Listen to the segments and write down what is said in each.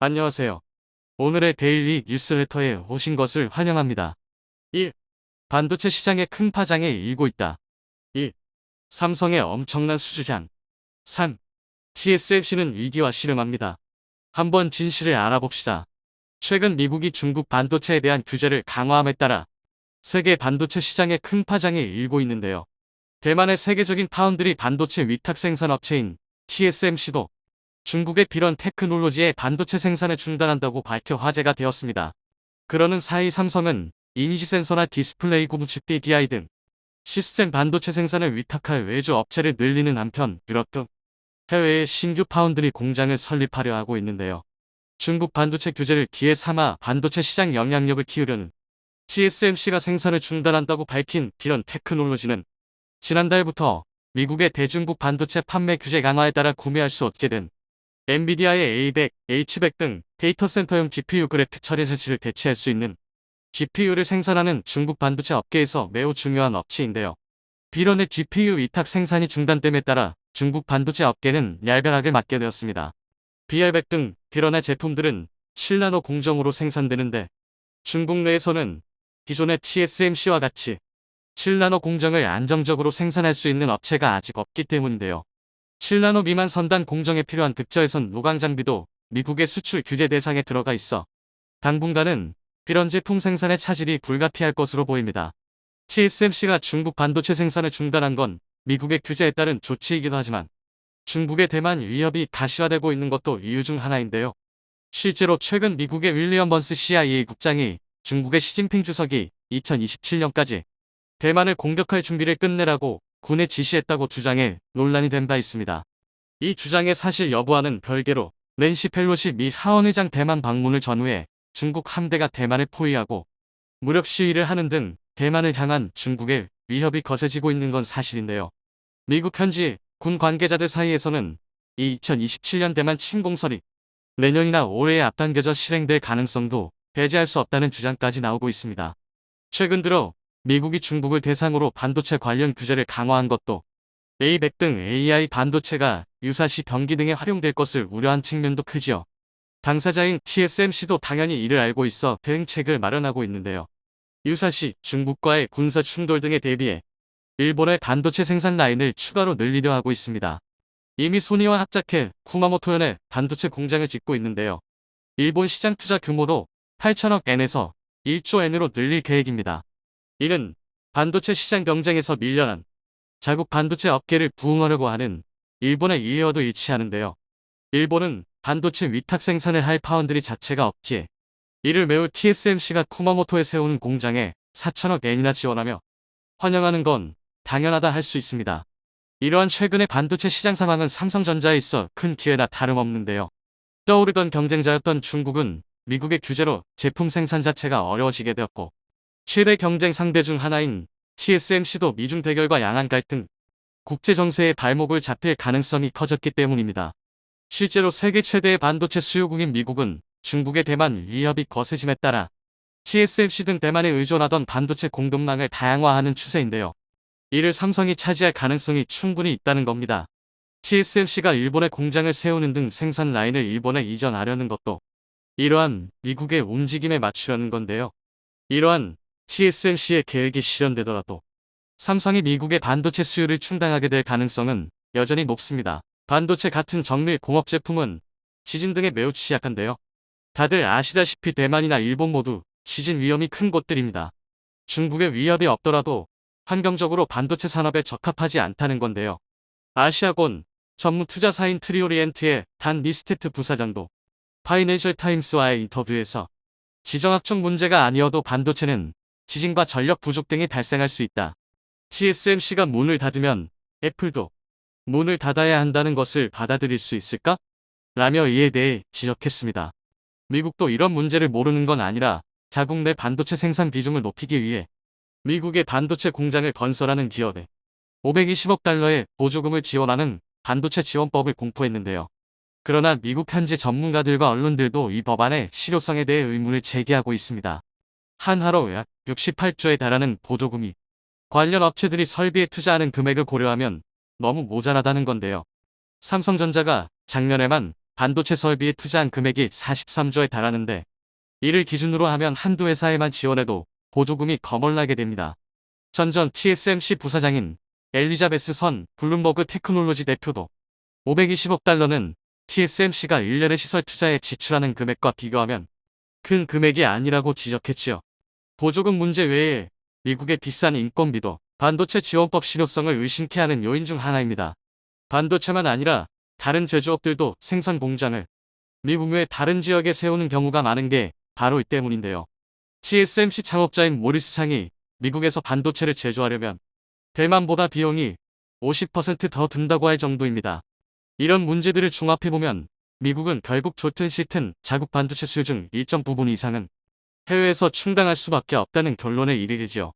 안녕하세요. 오늘의 데일리 뉴스레터에 오신 것을 환영합니다. 1. 반도체 시장에 큰 파장이 일고 있다. 2. 삼성의 엄청난 수주량. 3. TSMC는 위기와 씨름합니다. 한번 진실을 알아봅시다. 최근 미국이 중국 반도체에 대한 규제를 강화함에 따라 세계 반도체 시장에 큰 파장이 일고 있는데요. 대만의 세계적인 파운드리 반도체 위탁 생산 업체인 TSMC도 중국의 비런 테크놀로지의 반도체 생산을 중단한다고 밝혀 화제가 되었습니다. 그러는 사이 삼성은 이미지 센서나 디스플레이 구분칩 DDI 등 시스템 반도체 생산을 위탁할 외주 업체를 늘리는 한편 유럽 등 해외에 신규 파운드리 공장을 설립하려 하고 있는데요. 중국 반도체 규제를 기회 삼아 반도체 시장 영향력을 키우려는 TSMC가 생산을 중단한다고 밝힌 비런 테크놀로지는 지난달부터 미국의 대중국 반도체 판매 규제 강화에 따라 구매할 수 없게 된 엔비디아의 A100, H100 등 데이터 센터용 GPU 그래픽 처리 설치를 대체할 수 있는 GPU를 생산하는 중국 반도체 업계에서 매우 중요한 업체인데요. 비런의 GPU 위탁 생산이 중단됨에 따라 중국 반도체 업계는 얄변하게 맞게 되었습니다. BR100 등 비런의 제품들은 7나노 공정으로 생산되는데 중국 내에서는 기존의 TSMC와 같이 7나노 공정을 안정적으로 생산할 수 있는 업체가 아직 없기 때문인데요. 7나노 미만 선단 공정에 필요한 극저예선 노광 장비도 미국의 수출 규제 대상에 들어가 있어 당분간은 비런 제품 생산의 차질이 불가피할 것으로 보입니다. TSMC가 중국 반도체 생산을 중단한 건 미국의 규제에 따른 조치이기도 하지만 중국의 대만 위협이 가시화되고 있는 것도 이유 중 하나인데요. 실제로 최근 미국의 윌리엄 번스 CIA 국장이 중국의 시진핑 주석이 2027년까지 대만을 공격할 준비를 끝내라고 군에 지시했다고 주장해 논란이 된 바 있습니다. 이 주장의 사실 여부와는 별개로 낸시 펠로시 미 하원의장 대만 방문을 전후해 중국 함대가 대만을 포위하고 무력 시위를 하는 등 대만을 향한 중국의 위협이 거세지고 있는 건 사실인데요. 미국 현지 군 관계자들 사이에서는 이 2027년 대만 침공설이 내년이나 올해에 앞당겨져 실행될 가능성도 배제할 수 없다는 주장까지 나오고 있습니다. 최근 들어 미국이 중국을 대상으로 반도체 관련 규제를 강화한 것도 A100 등 AI 반도체가 유사시 병기 등에 활용될 것을 우려한 측면도 크지요. 당사자인 TSMC도 당연히 이를 알고 있어 대응책을 마련하고 있는데요. 유사시 중국과의 군사 충돌 등에 대비해 일본의 반도체 생산 라인을 추가로 늘리려 하고 있습니다. 이미 소니와 합작해 쿠마모토현에 반도체 공장을 짓고 있는데요. 일본 시장 투자 규모도 8천억 엔에서 1조 엔으로 늘릴 계획입니다. 이는 반도체 시장 경쟁에서 밀려난 자국 반도체 업계를 부흥하려고 하는 일본의 이해와도 일치하는데요. 일본은 반도체 위탁 생산을 할 파운드리 자체가 없기에 이를 메울 TSMC가 쿠마모토에 세우는 공장에 4천억 엔이나 지원하며 환영하는 건 당연하다 할 수 있습니다. 이러한 최근의 반도체 시장 상황은 삼성전자에 있어 큰 기회나 다름없는데요. 떠오르던 경쟁자였던 중국은 미국의 규제로 제품 생산 자체가 어려워지게 되었고 최대 경쟁 상대 중 하나인 TSMC도 미중 대결과 양안 갈등, 국제 정세의 발목을 잡힐 가능성이 커졌기 때문입니다. 실제로 세계 최대의 반도체 수요국인 미국은 중국의 대만 위협이 거세짐에 따라 TSMC 등 대만에 의존하던 반도체 공급망을 다양화하는 추세인데요. 이를 삼성이 차지할 가능성이 충분히 있다는 겁니다. TSMC가 일본에 공장을 세우는 등 생산 라인을 일본에 이전하려는 것도 이러한 미국의 움직임에 맞추려는 건데요. 이러한 TSMC의 계획이 실현되더라도 삼성이 미국의 반도체 수요를 충당하게 될 가능성은 여전히 높습니다. 반도체 같은 정밀 공업 제품은 지진 등에 매우 취약한데요. 다들 아시다시피 대만이나 일본 모두 지진 위험이 큰 곳들입니다. 중국의 위협이 없더라도 환경적으로 반도체 산업에 적합하지 않다는 건데요. 아시아권 전문 투자사인 트리오리엔트의 단 리스테트 부사장도 파이낸셜 타임스와의 인터뷰에서 지정학적 문제가 아니어도 반도체는 지진과 전력 부족 등이 발생할 수 있다. TSMC가 문을 닫으면 애플도 문을 닫아야 한다는 것을 받아들일 수 있을까? 라며 이에 대해 지적했습니다. 미국도 이런 문제를 모르는 건 아니라 자국 내 반도체 생산 비중을 높이기 위해 미국의 반도체 공장을 건설하는 기업에 520억 달러의 보조금을 지원하는 반도체 지원법을 공포했는데요. 그러나 미국 현지 전문가들과 언론들도 이 법안의 실효성에 대해 의문을 제기하고 있습니다. 한화로 약 68조에 달하는 보조금이 관련 업체들이 설비에 투자하는 금액을 고려하면 너무 모자라다는 건데요. 삼성전자가 작년에만 반도체 설비에 투자한 금액이 43조에 달하는데 이를 기준으로 하면 한두 회사에만 지원해도 보조금이 거멀나게 됩니다. 전 TSMC 부사장인 엘리자베스 선 블룸버그 테크놀로지 대표도 520억 달러는 TSMC가 1년의 시설 투자에 지출하는 금액과 비교하면 큰 금액이 아니라고 지적했지요. 보조금 문제 외에 미국의 비싼 인건비도 반도체 지원법 실효성을 의심케 하는 요인 중 하나입니다. 반도체만 아니라 다른 제조업들도 생산 공장을 미국 외 다른 지역에 세우는 경우가 많은 게 바로 이 때문인데요. TSMC 창업자인 모리스 창이 미국에서 반도체를 제조하려면 대만보다 비용이 50% 더 든다고 할 정도입니다. 이런 문제들을 종합해보면 미국은 결국 좋든 싫든 자국 반도체 수요 중 일정 부분 이상은 해외에서 충당할 수밖에 없다는 결론에 이르기지요.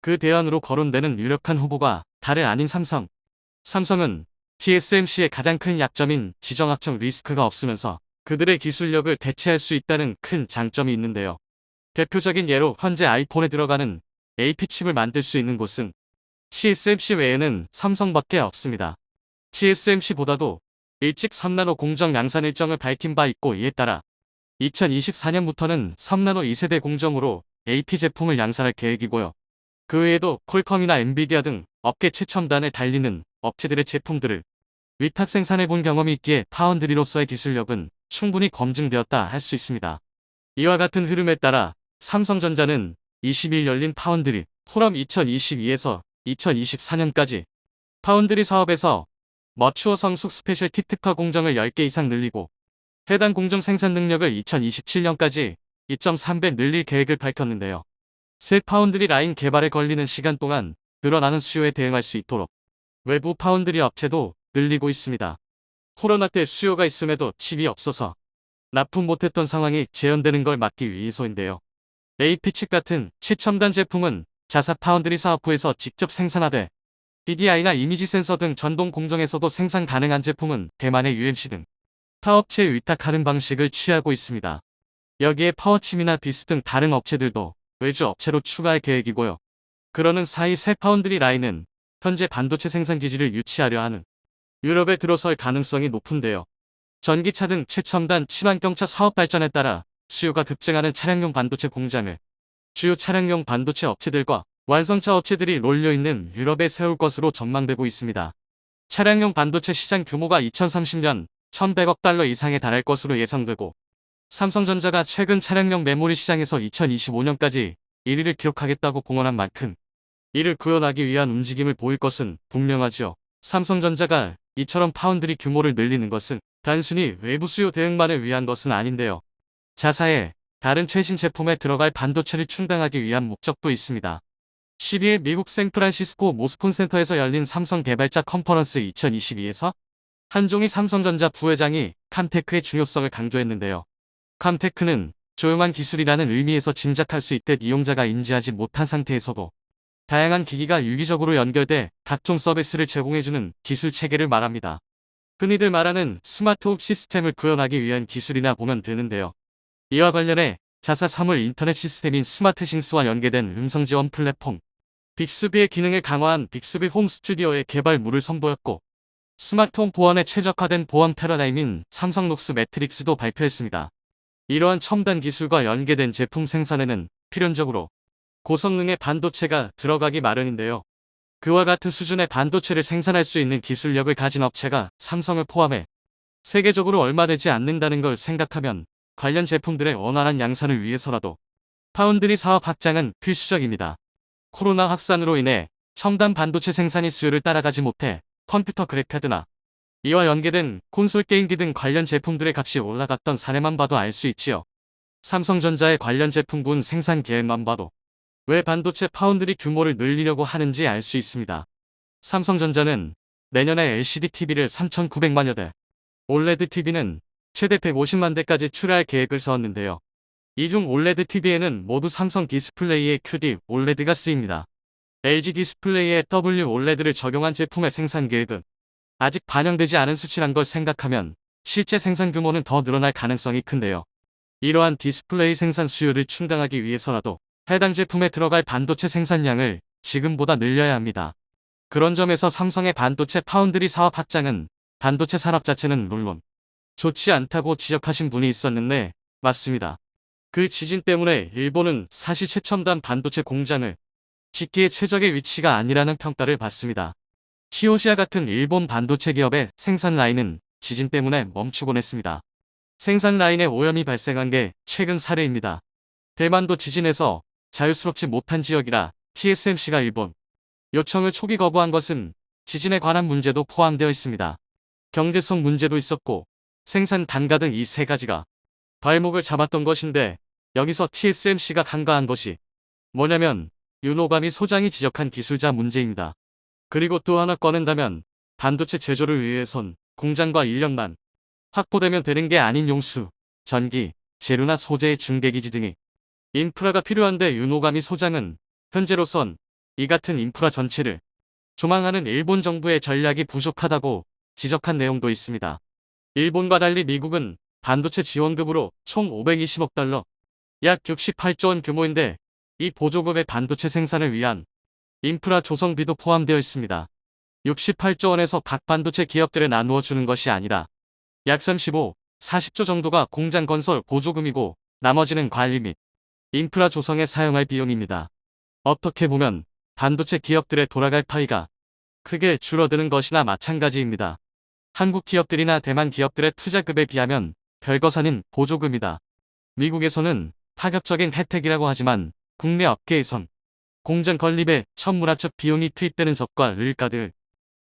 그 대안으로 거론되는 유력한 후보가 다름 아닌 삼성. 삼성은 TSMC의 가장 큰 약점인 지정학적 리스크가 없으면서 그들의 기술력을 대체할 수 있다는 큰 장점이 있는데요. 대표적인 예로 현재 아이폰에 들어가는 AP칩을 만들 수 있는 곳은 TSMC 외에는 삼성밖에 없습니다. TSMC보다도 일찍 3나노 공정 양산 일정을 밝힌 바 있고 이에 따라 2024년부터는 3나노 2세대 공정으로 AP 제품을 양산할 계획이고요. 그 외에도 퀄컴이나 엔비디아 등 업계 최첨단을 달리는 업체들의 제품들을 위탁 생산해 본 경험이 있기에 파운드리로서의 기술력은 충분히 검증되었다 할 수 있습니다. 이와 같은 흐름에 따라 삼성전자는 20일 열린 파운드리 포럼 2022에서 2024년까지 파운드리 사업에서 머추어 성숙 스페셜티 특화 공정을 10개 이상 늘리고 해당 공정 생산 능력을 2027년까지 2.3배 늘릴 계획을 밝혔는데요. 새 파운드리 라인 개발에 걸리는 시간 동안 늘어나는 수요에 대응할 수 있도록 외부 파운드리 업체도 늘리고 있습니다. 코로나 때 수요가 있음에도 칩이 없어서 납품 못했던 상황이 재현되는 걸 막기 위해서인데요. AP칩 같은 최첨단 제품은 자사 파운드리 사업부에서 직접 생산하되 DDI나 이미지 센서 등 전동 공정에서도 생산 가능한 제품은 대만의 UMC 등 타업체에 위탁하는 방식을 취하고 있습니다. 여기에 파워침이나 비스 등 다른 업체들도 외주 업체로 추가할 계획이고요. 그러는 사이 새 파운드리 라인은 현재 반도체 생산 기지를 유치하려 하는 유럽에 들어설 가능성이 높은데요. 전기차 등 최첨단 친환경차 사업 발전에 따라 수요가 급증하는 차량용 반도체 공장을 주요 차량용 반도체 업체들과 완성차 업체들이 롤려있는 유럽에 세울 것으로 전망되고 있습니다. 차량용 반도체 시장 규모가 2030년 1100억 달러 이상에 달할 것으로 예상되고 삼성전자가 최근 차량용 메모리 시장에서 2025년까지 1위를 기록하겠다고 공언한 만큼 이를 구현하기 위한 움직임을 보일 것은 분명하지요. 삼성전자가 이처럼 파운드리 규모를 늘리는 것은 단순히 외부 수요 대응만을 위한 것은 아닌데요. 자사의 다른 최신 제품에 들어갈 반도체를 충당하기 위한 목적도 있습니다. 12일 미국 샌프란시스코 모스콘 센터에서 열린 삼성 개발자 컨퍼런스 2022에서 한종희 삼성전자 부회장이 캄테크의 중요성을 강조했는데요. 캄테크는 조용한 기술이라는 의미에서 짐작할 수 있듯 이용자가 인지하지 못한 상태에서도 다양한 기기가 유기적으로 연결돼 각종 서비스를 제공해주는 기술 체계를 말합니다. 흔히들 말하는 스마트홈 시스템을 구현하기 위한 기술이나 보면 되는데요. 이와 관련해 자사 사물 인터넷 시스템인 스마트싱스와 연계된 음성 지원 플랫폼 빅스비의 기능을 강화한 빅스비 홈 스튜디오의 개발물을 선보였고 스마트홈 보안에 최적화된 보안 패러다임인 삼성 녹스 매트릭스도 발표했습니다. 이러한 첨단 기술과 연계된 제품 생산에는 필연적으로 고성능의 반도체가 들어가기 마련인데요. 그와 같은 수준의 반도체를 생산할 수 있는 기술력을 가진 업체가 삼성을 포함해 세계적으로 얼마 되지 않는다는 걸 생각하면 관련 제품들의 원활한 양산을 위해서라도 파운드리 사업 확장은 필수적입니다. 코로나 확산으로 인해 첨단 반도체 생산이 수요를 따라가지 못해 컴퓨터 그래픽카드나 이와 연계된 콘솔 게임기 등 관련 제품들의 값이 올라갔던 사례만 봐도 알 수 있지요. 삼성전자의 관련 제품군 생산 계획만 봐도 왜 반도체 파운드리 규모를 늘리려고 하는지 알 수 있습니다. 삼성전자는 내년에 LCD TV를 3,900만여 대, OLED TV는 최대 150만 대까지 출하할 계획을 세웠는데요. 이 중 OLED TV에는 모두 삼성 디스플레이의 QD OLED가 쓰입니다. LG 디스플레이의 WOLED를 적용한 제품의 생산 계획은 아직 반영되지 않은 수치란 걸 생각하면 실제 생산 규모는 더 늘어날 가능성이 큰데요. 이러한 디스플레이 생산 수요를 충당하기 위해서라도 해당 제품에 들어갈 반도체 생산량을 지금보다 늘려야 합니다. 그런 점에서 삼성의 반도체 파운드리 사업 확장은 반도체 산업 자체는 물론 좋지 않다고 지적하신 분이 있었는데 맞습니다. 그 지진 때문에 일본은 사실 최첨단 반도체 공장을 짓기에 최적의 위치가 아니라는 평가를 받습니다. 키오시아 같은 일본 반도체 기업의 생산 라인은 지진 때문에 멈추곤 했습니다. 생산 라인에 오염이 발생한 게 최근 사례입니다. 대만도 지진에서 자유스럽지 못한 지역이라 TSMC가 일본 요청을 초기 거부한 것은 지진에 관한 문제도 포함되어 있습니다. 경제성 문제도 있었고 생산 단가 등 이 세 가지가 발목을 잡았던 것인데 여기서 TSMC가 간과한 것이 뭐냐면 윤호감이 소장이 지적한 기술자 문제입니다. 그리고 또 하나 꺼낸다면 반도체 제조를 위해선 공장과 인력만 확보되면 되는 게 아닌 용수, 전기, 재료나 소재의 중개기지 등이 인프라가 필요한데 윤호감이 소장은 현재로선 이 같은 인프라 전체를 조망하는 일본 정부의 전략이 부족하다고 지적한 내용도 있습니다. 일본과 달리 미국은 반도체 지원급으로 총 520억 달러, 약 68조 원 규모인데 이 보조급의 반도체 생산을 위한 인프라 조성비도 포함되어 있습니다. 68조 원에서 각 반도체 기업들에 나누어 주는 것이 아니라 약 35, 40조 정도가 공장 건설 보조금이고 나머지는 관리 및 인프라 조성에 사용할 비용입니다. 어떻게 보면 반도체 기업들의 돌아갈 파이가 크게 줄어드는 것이나 마찬가지입니다. 한국 기업들이나 대만 기업들의 투자급에 비하면 별것 아닌 보조금이다. 미국에서는 파격적인 혜택이라고 하지만 국내 업계에선 공장 건립에 천문학적 비용이 투입되는 적과 를가들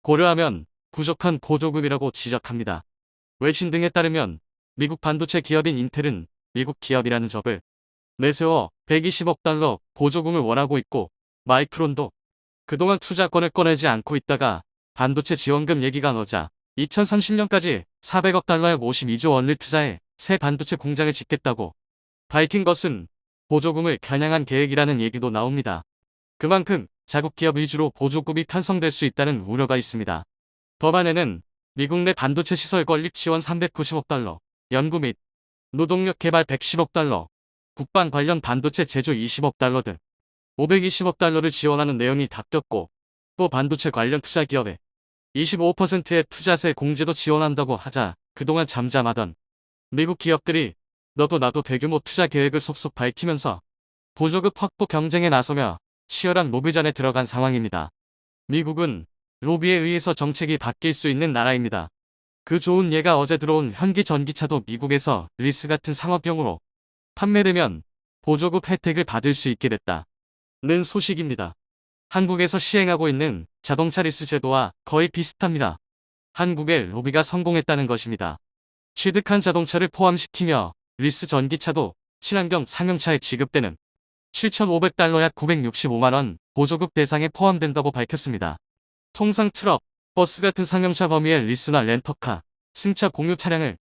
고려하면 부족한 보조금이라고 지적합니다. 외신 등에 따르면 미국 반도체 기업인 인텔은 미국 기업이라는 적을 내세워 120억 달러 보조금을 원하고 있고 마이크론도 그동안 투자권을 꺼내지 않고 있다가 반도체 지원금 얘기가 나오자 2030년까지 400억 달러에 52조 원을 투자해 새 반도체 공장을 짓겠다고 밝힌 것은 보조금을 겨냥한 계획이라는 얘기도 나옵니다. 그만큼 자국 기업 위주로 보조금이 편성될 수 있다는 우려가 있습니다. 법안에는 미국 내 반도체 시설 건립 지원 390억 달러, 연구 및 노동력 개발 110억 달러, 국방 관련 반도체 제조 20억 달러 등 520억 달러를 지원하는 내용이 담겼고 또 반도체 관련 투자 기업에 25%의 투자세 공제도 지원한다고 하자 그동안 잠잠하던 미국 기업들이 너도 나도 대규모 투자 계획을 속속 밝히면서 보조급 확보 경쟁에 나서며 치열한 로비전에 들어간 상황입니다. 미국은 로비에 의해서 정책이 바뀔 수 있는 나라입니다. 그 좋은 예가 어제 들어온 현기 전기차도 미국에서 리스 같은 상업용으로 판매되면 보조급 혜택을 받을 수 있게 됐다는 소식입니다. 한국에서 시행하고 있는 자동차 리스 제도와 거의 비슷합니다. 한국의 로비가 성공했다는 것입니다. 취득한 자동차를 포함시키며 리스 전기차도 친환경 상용차에 지급되는 7,500달러 약 965만원 보조급 대상에 포함된다고 밝혔습니다. 통상 트럭, 버스 같은 상용차 범위의 리스나 렌터카, 승차 공유 차량을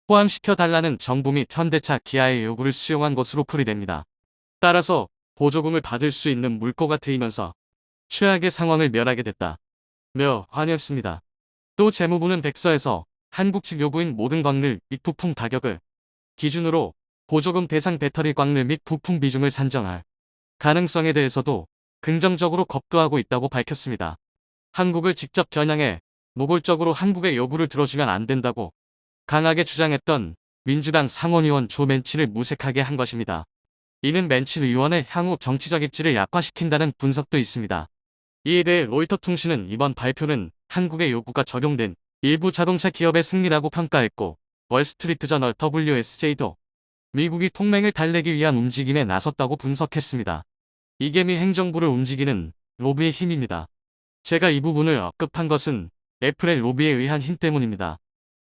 포함시켜 달라는 정부 및 현대차, 기아의 요구를 수용한 것으로 풀이됩니다. 따라서 보조금을 받을 수 있는 물꼬가 트이면서 최악의 상황을 면하게 됐다며 화냈습니다. 또 재무부는 백서에서 한국 측 요구인 모든 광물 및 부품 가격을 기준으로 보조금 대상 배터리 광물 및 부품 비중을 산정할 가능성에 대해서도 긍정적으로 검토하고 있다고 밝혔습니다. 한국을 직접 겨냥해 노골적으로 한국의 요구를 들어주면 안 된다고 강하게 주장했던 민주당 상원의원 조 맨치를 무색하게 한 것입니다. 이는 맨치 의원의 향후 정치적 입지를 약화시킨다는 분석도 있습니다. 이에 대해 로이터 통신은 이번 발표는 한국의 요구가 적용된 일부 자동차 기업의 승리라고 평가했고 월스트리트 저널 WSJ도 미국이 동맹을 달래기 위한 움직임에 나섰다고 분석했습니다. 이게 미 행정부를 움직이는 로비의 힘입니다. 제가 이 부분을 언급한 것은 애플의 로비에 의한 힘 때문입니다.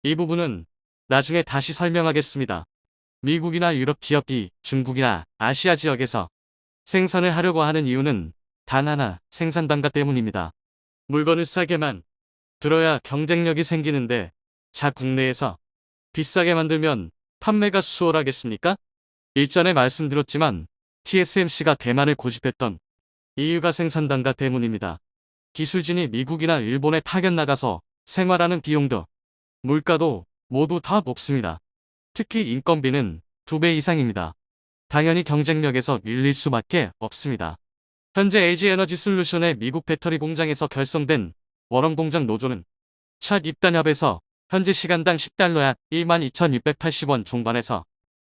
이 부분은 나중에 다시 설명하겠습니다. 미국이나 유럽 기업이 중국이나 아시아 지역에서 생산을 하려고 하는 이유는 단 하나, 생산 단가 때문입니다. 물건을 싸게만 들어야 경쟁력이 생기는데 자 국내에서 비싸게 만들면 판매가 수월하겠습니까? 일전에 말씀드렸지만 TSMC가 대만을 고집했던 이유가 생산 단가 때문입니다. 기술진이 미국이나 일본에 파견 나가서 생활하는 비용도 물가도 모두 다 높습니다. 특히 인건비는 2배 이상입니다. 당연히 경쟁력에서 밀릴 수밖에 없습니다. 현재 LG에너지솔루션의 미국 배터리 공장에서 결성된 원원 공장 노조는 첫 입단협에서 현재 시간당 10달러 약 12,680원 중반에서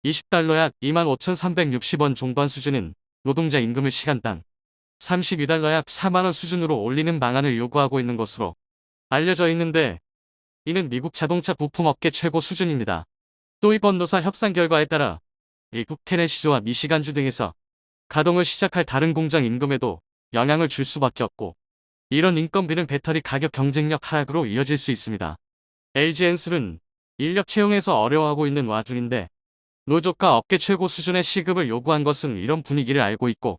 20달러 약 25,360원 중반 수준인 노동자 임금을 시간당 32달러 약 4만원 수준으로 올리는 방안을 요구하고 있는 것으로 알려져 있는데, 이는 미국 자동차 부품업계 최고 수준입니다. 또 이 번노사 협상 결과에 따라 미국 테네시주와 미시간주 등에서 가동을 시작할 다른 공장 임금에도 영향을 줄 수밖에 없고, 이런 인건비는 배터리 가격 경쟁력 하락으로 이어질 수 있습니다. LG엔슬은 인력 채용에서 어려워하고 있는 와중인데, 노조가 업계 최고 수준의 시급을 요구한 것은 이런 분위기를 알고 있고,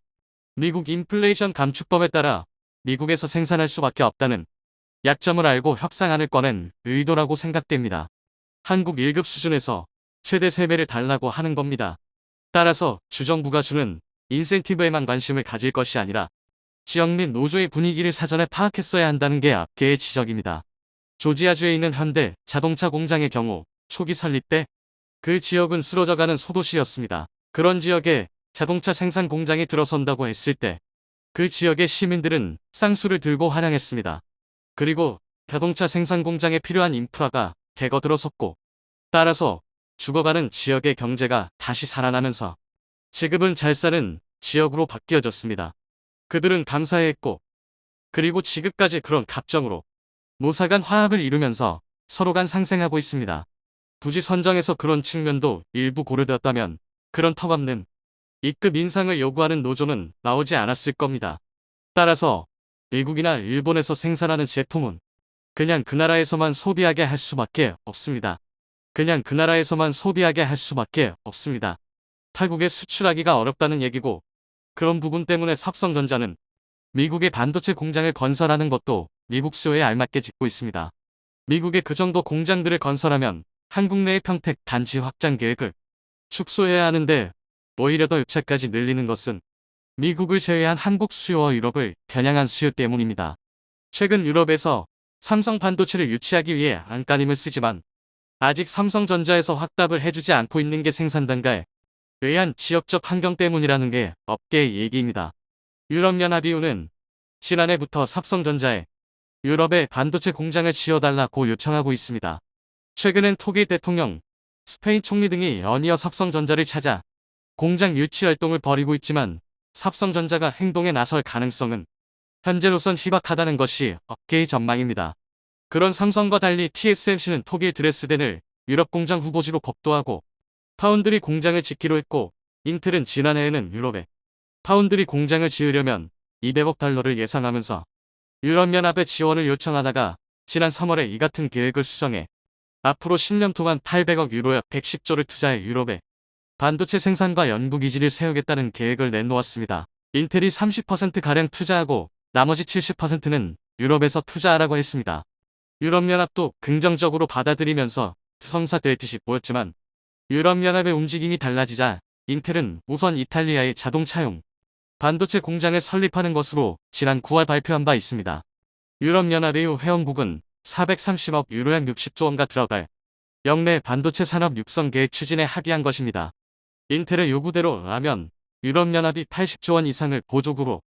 미국 인플레이션 감축법에 따라 미국에서 생산할 수밖에 없다는 약점을 알고 협상안을 꺼낸 의도라고 생각됩니다. 한국 1급 수준에서 최대 3배를 달라고 하는 겁니다. 따라서 주정부가 주는 인센티브에만 관심을 가질 것이 아니라 지역 및 노조의 분위기를 사전에 파악했어야 한다는 게 업계의 지적입니다. 조지아주에 있는 현대 자동차 공장의 경우 초기 설립 때 그 지역은 쓰러져가는 소도시였습니다. 그런 지역에 자동차 생산 공장이 들어선다고 했을 때 그 지역의 시민들은 쌍수를 들고 환영했습니다. 그리고 자동차 생산 공장에 필요한 인프라가 대거 들어섰고, 따라서 죽어가는 지역의 경제가 다시 살아나면서 지금은 잘 사는 지역으로 바뀌어졌습니다. 그들은 감사해했고, 그리고 지금까지 그런 갑정으로 모사 간 화합을 이루면서 서로 간 상생하고 있습니다. 부지 선정에서 그런 측면도 일부 고려되었다면 그런 턱없는 E급 인상을 요구하는 노조는 나오지 않았을 겁니다. 따라서 미국이나 일본에서 생산하는 제품은 그냥 그 나라에서만 소비하게 할 수밖에 없습니다. 그냥 그 나라에서만 소비하게 할 수밖에 없습니다. 타국에 수출하기가 어렵다는 얘기고, 그런 부분 때문에 삼성전자는 미국의 반도체 공장을 건설하는 것도 미국 수요에 알맞게 짓고 있습니다. 미국의 그 정도 공장들을 건설하면 한국 내의 평택 단지 확장 계획을 축소해야 하는데, 오히려 더 유차까지 늘리는 것은 미국을 제외한 한국 수요와 유럽을 겨냥한 수요 때문입니다. 최근 유럽에서 삼성 반도체를 유치하기 위해 안간힘을 쓰지만 아직 삼성전자에서 확답을 해주지 않고 있는 게 생산 단가에 의한 지역적 환경 때문이라는 게 업계의 얘기입니다. 유럽연합EU는 지난해부터 삼성전자에 유럽에 반도체 공장을 지어달라고 요청하고 있습니다. 최근엔 독일 대통령, 스페인 총리 등이 연이어 삼성전자를 찾아 공장 유치 활동을 벌이고 있지만, 삼성전자가 행동에 나설 가능성은 현재로선 희박하다는 것이 업계의 전망입니다. 그런 삼성과 달리 TSMC는 독일 드레스덴을 유럽 공장 후보지로 법도하고 파운드리 공장을 짓기로 했고, 인텔은 지난해에는 유럽에 파운드리 공장을 지으려면 200억 달러를 예상하면서 유럽연합에 지원을 요청하다가 지난 3월에 이 같은 계획을 수정해 앞으로 10년 동안 800억 유로 약 110조를 투자해 유럽에 반도체 생산과 연구기지를 세우겠다는 계획을 내놓았습니다. 인텔이 30%가량 투자하고 나머지 70%는 유럽에서 투자하라고 했습니다. 유럽연합도 긍정적으로 받아들이면서 성사되듯이 보였지만, 유럽연합의 움직임이 달라지자 인텔은 우선 이탈리아의 자동차용 반도체 공장을 설립하는 것으로 지난 9월 발표한 바 있습니다. 유럽연합의 회원국은 430억 유로 약 60조 원가 들어갈 역내 반도체 산업 육성 계획 추진에 합의한 것입니다. 인텔의 요구대로라면 유럽연합이 80조 원 이상을 보조금으로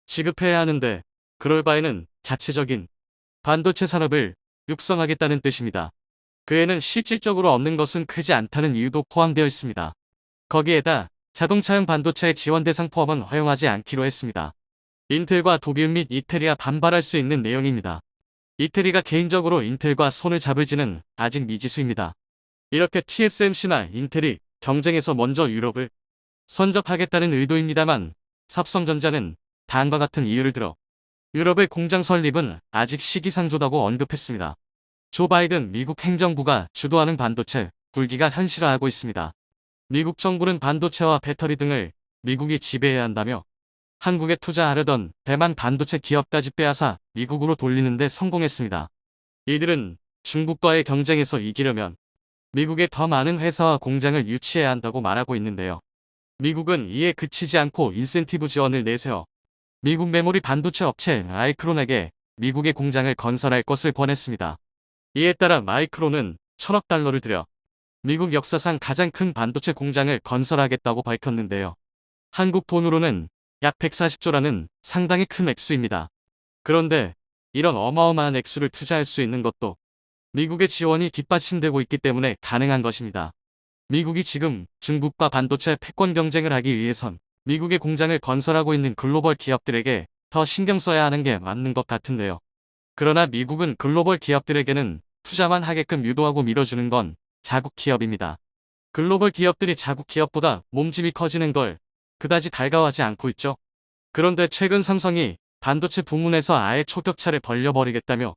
지급해야 하는데, 그럴 바에는 자체적인 반도체 산업을 육성하겠다는 뜻입니다. 그에는 실질적으로 얻는 것은 크지 않다는 이유도 포함되어 있습니다. 거기에다 자동차용 반도체의 지원 대상 포함은 허용하지 않기로 했습니다. 인텔과 독일 및 이태리가 반발할 수 있는 내용입니다. 이태리가 개인적으로 인텔과 손을 잡을지는 아직 미지수입니다. 이렇게 TSMC나 인텔이 경쟁에서 먼저 유럽을 선접하겠다는 의도입니다만, 삼성전자는 다음과 같은 이유를 들어 유럽의 공장 설립은 아직 시기상조다고 언급했습니다. 조 바이든 미국 행정부가 주도하는 반도체 불기가 현실화하고 있습니다. 미국 정부는 반도체와 배터리 등을 미국이 지배해야 한다며 한국에 투자하려던 대만 반도체 기업까지 빼앗아 미국으로 돌리는 데 성공했습니다. 이들은 중국과의 경쟁에서 이기려면 미국에 더 많은 회사와 공장을 유치해야 한다고 말하고 있는데요. 미국은 이에 그치지 않고 인센티브 지원을 내세워 미국 메모리 반도체 업체 마이크론에게 미국의 공장을 건설할 것을 권했습니다. 이에 따라 마이크론은 1,000억 달러를 들여 미국 역사상 가장 큰 반도체 공장을 건설하겠다고 밝혔는데요. 한국 돈으로는 약 140조라는 상당히 큰 액수입니다. 그런데 이런 어마어마한 액수를 투자할 수 있는 것도 미국의 지원이 뒷받침되고 있기 때문에 가능한 것입니다. 미국이 지금 중국과 반도체 패권 경쟁을 하기 위해선 미국의 공장을 건설하고 있는 글로벌 기업들에게 더 신경 써야 하는 게 맞는 것 같은데요. 그러나 미국은 글로벌 기업들에게는 투자만 하게끔 유도하고 밀어주는 건 자국 기업입니다. 글로벌 기업들이 자국 기업보다 몸집이 커지는 걸 그다지 달가워하지 않고 있죠. 그런데 최근 삼성이 반도체 부문에서 아예 초격차를 벌려버리겠다며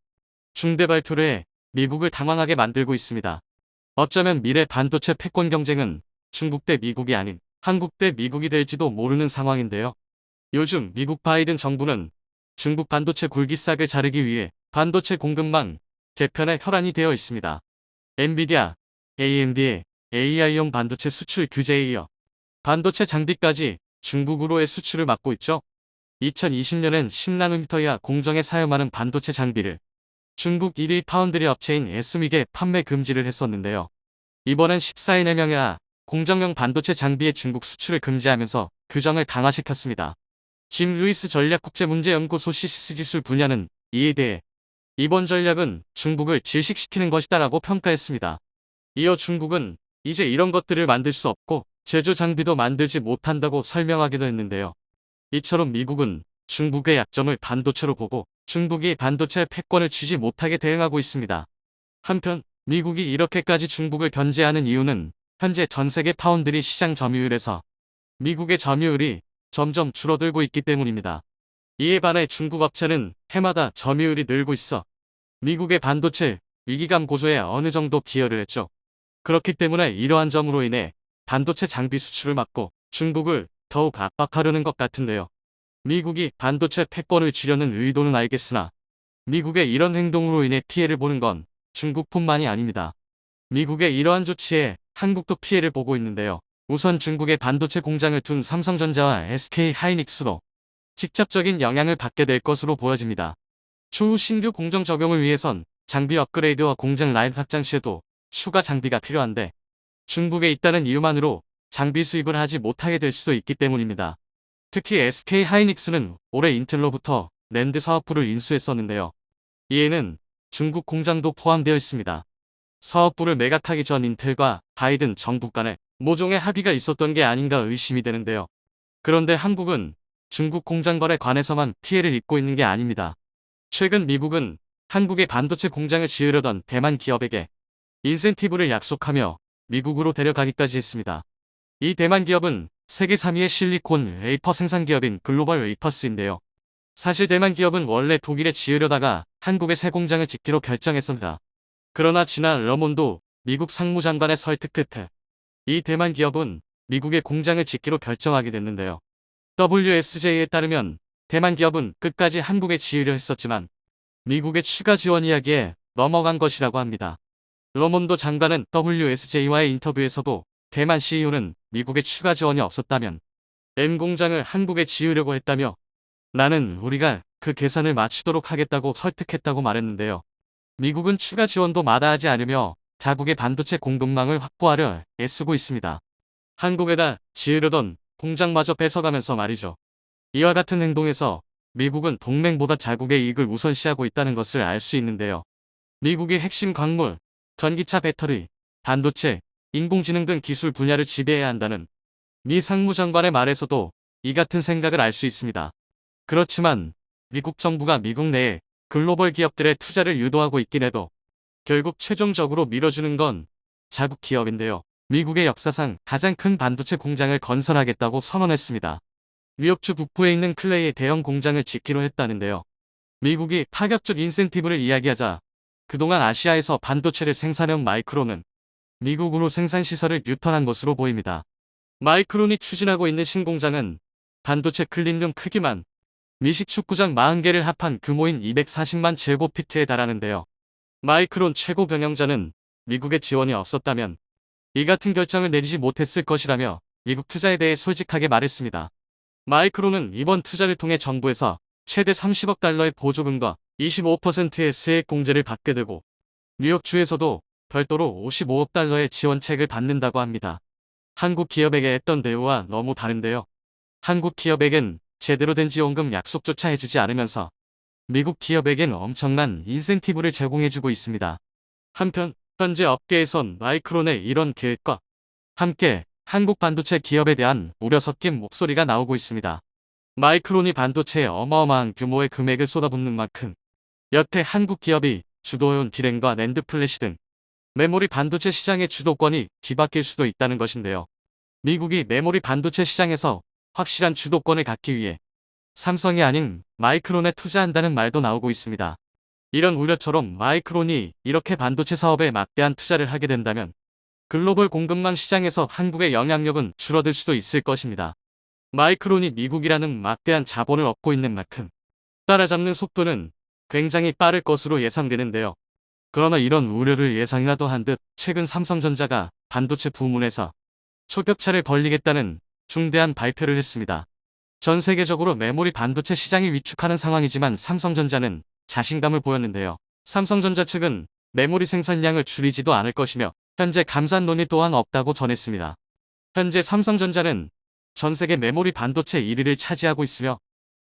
중대 발표를 해 미국을 당황하게 만들고 있습니다. 어쩌면 미래 반도체 패권 경쟁은 중국 대 미국이 아닌 한국 대 미국이 될지도 모르는 상황인데요. 요즘 미국 바이든 정부는 중국 반도체 굴기싹을 자르기 위해 반도체 공급망 재편에 혈안이 되어 있습니다. 엔비디아, AMD의 AI용 반도체 수출 규제에 이어 반도체 장비까지 중국으로의 수출을 막고 있죠. 2020년엔 10나노미터 이하 공정에 사용하는 반도체 장비를 중국 1위 파운드리 업체인 SMIC에 판매 금지를 했었는데요. 이번엔 14인의 공정용 반도체 장비의 중국 수출을 금지하면서 규정을 강화시켰습니다. 짐 루이스 전략국제문제연구소 CCS 기술 분야는 이에 대해 이번 전략은 중국을 질식시키는 것이다라고 평가했습니다. 이어 중국은 이제 이런 것들을 만들 수 없고 제조 장비도 만들지 못한다고 설명하기도 했는데요. 이처럼 미국은 중국의 약점을 반도체로 보고 중국이 반도체 패권을 쥐지 못하게 대응하고 있습니다. 한편 미국이 이렇게까지 중국을 견제하는 이유는 현재 전 세계 파운드리 시장 점유율에서 미국의 점유율이 점점 줄어들고 있기 때문입니다. 이에 반해 중국 업체는 해마다 점유율이 늘고 있어 미국의 반도체 위기감 고조에 어느 정도 기여를 했죠. 그렇기 때문에 이러한 점으로 인해 반도체 장비 수출을 막고 중국을 더욱 압박하려는 것 같은데요. 미국이 반도체 패권을 쥐려는 의도는 알겠으나 미국의 이런 행동으로 인해 피해를 보는 건 중국뿐만이 아닙니다. 미국의 이러한 조치에 한국도 피해를 보고 있는데요. 우선 중국의 반도체 공장을 둔 삼성전자와 SK하이닉스도 직접적인 영향을 받게 될 것으로 보여집니다. 추후 신규 공정 적용을 위해선 장비 업그레이드와 공장 라인 확장 시에도 추가 장비가 필요한데 중국에 있다는 이유만으로 장비 수입을 하지 못하게 될 수도 있기 때문입니다. 특히 SK하이닉스는 올해 인텔로부터 낸드 사업부를 인수했었는데요. 이에는 중국 공장도 포함되어 있습니다. 사업부를 매각하기 전 인텔과 바이든 정부 간에 모종의 합의가 있었던 게 아닌가 의심이 되는데요. 그런데 한국은 중국 공장 거래 관해서만 피해를 입고 있는 게 아닙니다. 최근 미국은 한국의 반도체 공장을 지으려던 대만 기업에게 인센티브를 약속하며 미국으로 데려가기까지 했습니다. 이 대만 기업은 세계 3위의 실리콘 웨이퍼 생산 기업인 글로벌 웨이퍼스인데요. 사실 대만 기업은 원래 독일에 지으려다가 한국에 새 공장을 짓기로 결정했습니다. 그러나 지난 러몬도 미국 상무장관의 설득 끝에 이 대만 기업은 미국에 공장을 짓기로 결정하게 됐는데요. WSJ에 따르면 대만 기업은 끝까지 한국에 지으려 했었지만 미국의 추가 지원 이야기에 넘어간 것이라고 합니다. 러몬도 장관은 WSJ와의 인터뷰에서도 대만 CEO는 미국의 추가 지원이 없었다면 M 공장을 한국에 지으려고 했다며 나는 우리가 그 계산을 맞추도록 하겠다고 설득했다고 말했는데요. 미국은 추가 지원도 마다하지 않으며 자국의 반도체 공급망을 확보하려 애쓰고 있습니다. 한국에다 지으려던 공장마저 뺏어가면서 말이죠. 이와 같은 행동에서 미국은 동맹보다 자국의 이익을 우선시하고 있다는 것을 알 수 있는데요. 미국이 핵심 광물, 전기차 배터리, 반도체, 인공지능 등 기술 분야를 지배해야 한다는 미 상무장관의 말에서도 이 같은 생각을 알 수 있습니다. 그렇지만 미국 정부가 미국 내에 글로벌 기업들의 투자를 유도하고 있긴 해도 결국 최종적으로 밀어주는 건 자국 기업인데요. 미국의 역사상 가장 큰 반도체 공장을 건설하겠다고 선언했습니다. 뉴욕주 북부에 있는 클레이의 대형 공장을 짓기로 했다는데요. 미국이 파격적 인센티브를 이야기하자 그동안 아시아에서 반도체를 생산해온 마이크론은 미국으로 생산시설을 유턴한 것으로 보입니다. 마이크론이 추진하고 있는 신공장은 반도체 클린룸 크기만 미식 축구장 40개를 합한 규모인 240만 제곱피트에 달하는데요. 마이크론 최고 경영자는 미국의 지원이 없었다면 이 같은 결정을 내리지 못했을 것이라며 미국 투자에 대해 솔직하게 말했습니다. 마이크론은 이번 투자를 통해 정부에서 최대 30억 달러의 보조금과 25%의 세액 공제를 받게 되고 뉴욕주에서도 별도로 55억 달러의 지원책을 받는다고 합니다. 한국 기업에게 했던 대우와 너무 다른데요. 한국 기업에겐 제대로 된 지원금 약속조차 해주지 않으면서 미국 기업에겐 엄청난 인센티브를 제공해주고 있습니다. 한편 현재 업계에선 마이크론의 이런 계획과 함께 한국 반도체 기업에 대한 우려 섞인 목소리가 나오고 있습니다. 마이크론이 반도체에 어마어마한 규모의 금액을 쏟아붓는 만큼 여태 한국 기업이 주도해온 디램과 낸드 플래시 등 메모리 반도체 시장의 주도권이 뒤바뀔 수도 있다는 것인데요. 미국이 메모리 반도체 시장에서 확실한 주도권을 갖기 위해 삼성이 아닌 마이크론에 투자한다는 말도 나오고 있습니다. 이런 우려처럼 마이크론이 이렇게 반도체 사업에 막대한 투자를 하게 된다면 글로벌 공급망 시장에서 한국의 영향력은 줄어들 수도 있을 것입니다. 마이크론이 미국이라는 막대한 자본을 얻고 있는 만큼 따라잡는 속도는 굉장히 빠를 것으로 예상되는데요. 그러나 이런 우려를 예상이라도 한 듯 최근 삼성전자가 반도체 부문에서 초격차를 벌리겠다는 중대한 발표를 했습니다. 전 세계적으로 메모리 반도체 시장이 위축하는 상황이지만 삼성전자는 자신감을 보였는데요. 삼성전자 측은 메모리 생산량을 줄이지도 않을 것이며 현재 감산 논의 또한 없다고 전했습니다. 현재 삼성전자는 전 세계 메모리 반도체 1위를 차지하고 있으며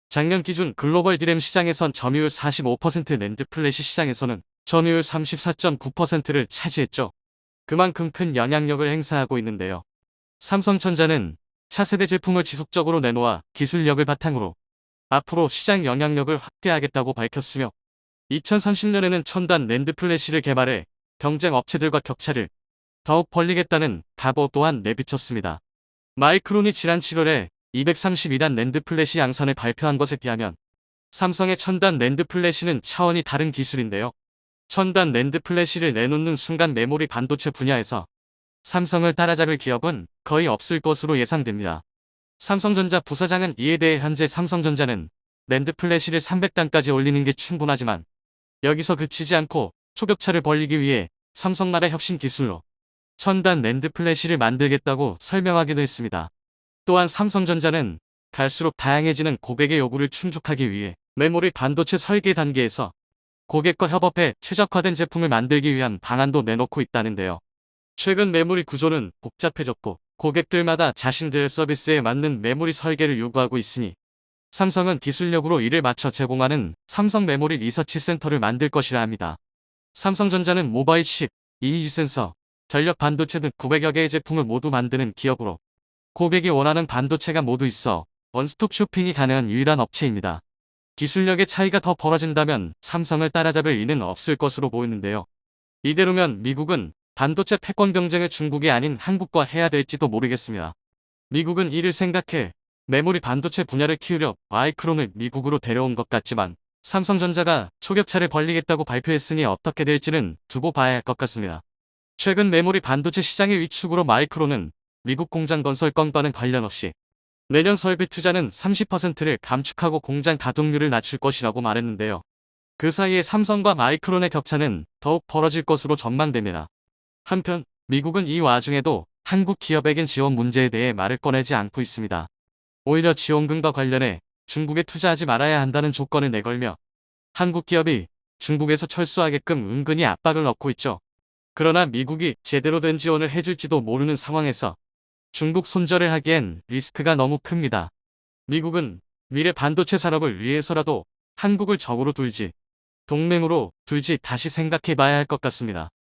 작년 기준 글로벌 디램 시장에선 점유율 45%, 낸드 플래시 시장에서는 점유율 34.9%를 차지했죠. 그만큼 큰 영향력을 행사하고 있는데요. 삼성전자는 차세대 제품을 지속적으로 내놓아 기술력을 바탕으로 앞으로 시장 영향력을 확대하겠다고 밝혔으며 2030년에는 첨단 낸드 플래시를 개발해 경쟁 업체들과 격차를 더욱 벌리겠다는 각오 또한 내비쳤습니다. 마이크론이 지난 7월에 232단 낸드 플래시 양산을 발표한 것에 비하면 삼성의 첨단 낸드 플래시는 차원이 다른 기술인데요. 첨단 낸드 플래시를 내놓는 순간 메모리 반도체 분야에서 삼성을 따라잡을 기업은 거의 없을 것으로 예상됩니다. 삼성전자 부사장은 이에 대해 현재 삼성전자는 낸드 플래시를 300단까지 올리는 게 충분하지만 여기서 그치지 않고 초격차를 벌리기 위해 삼성만의 혁신 기술로 첨단 낸드 플래시를 만들겠다고 설명하기도 했습니다. 또한 삼성전자는 갈수록 다양해지는 고객의 요구를 충족하기 위해 메모리 반도체 설계 단계에서 고객과 협업해 최적화된 제품을 만들기 위한 방안도 내놓고 있다는데요. 최근 메모리 구조는 복잡해졌고 고객들마다 자신들의 서비스에 맞는 메모리 설계를 요구하고 있으니 삼성은 기술력으로 이를 맞춰 제공하는 삼성 메모리 리서치 센터를 만들 것이라 합니다. 삼성전자는 모바일 칩, 이미지 센서, 전력 반도체 등 900여 개의 제품을 모두 만드는 기업으로 고객이 원하는 반도체가 모두 있어 원스톱 쇼핑이 가능한 유일한 업체입니다. 기술력의 차이가 더 벌어진다면 삼성을 따라잡을 이는 없을 것으로 보이는데요. 이대로면 미국은 반도체 패권 경쟁을 중국이 아닌 한국과 해야 될지도 모르겠습니다. 미국은 이를 생각해 메모리 반도체 분야를 키우려 마이크론을 미국으로 데려온 것 같지만 삼성전자가 초격차를 벌리겠다고 발표했으니 어떻게 될지는 두고 봐야 할 것 같습니다. 최근 메모리 반도체 시장의 위축으로 마이크론은 미국 공장 건설 건과는 관련 없이 내년 설비 투자는 30%를 감축하고 공장 가동률을 낮출 것이라고 말했는데요. 그 사이에 삼성과 마이크론의 격차는 더욱 벌어질 것으로 전망됩니다. 한편 미국은 이 와중에도 한국 기업에겐 지원 문제에 대해 말을 꺼내지 않고 있습니다. 오히려 지원금과 관련해 중국에 투자하지 말아야 한다는 조건을 내걸며 한국 기업이 중국에서 철수하게끔 은근히 압박을 넣고 있죠. 그러나 미국이 제대로 된 지원을 해줄지도 모르는 상황에서 중국 손절을 하기엔 리스크가 너무 큽니다. 미국은 미래 반도체 산업을 위해서라도 한국을 적으로 둘지 동맹으로 둘지 다시 생각해 봐야 할 것 같습니다.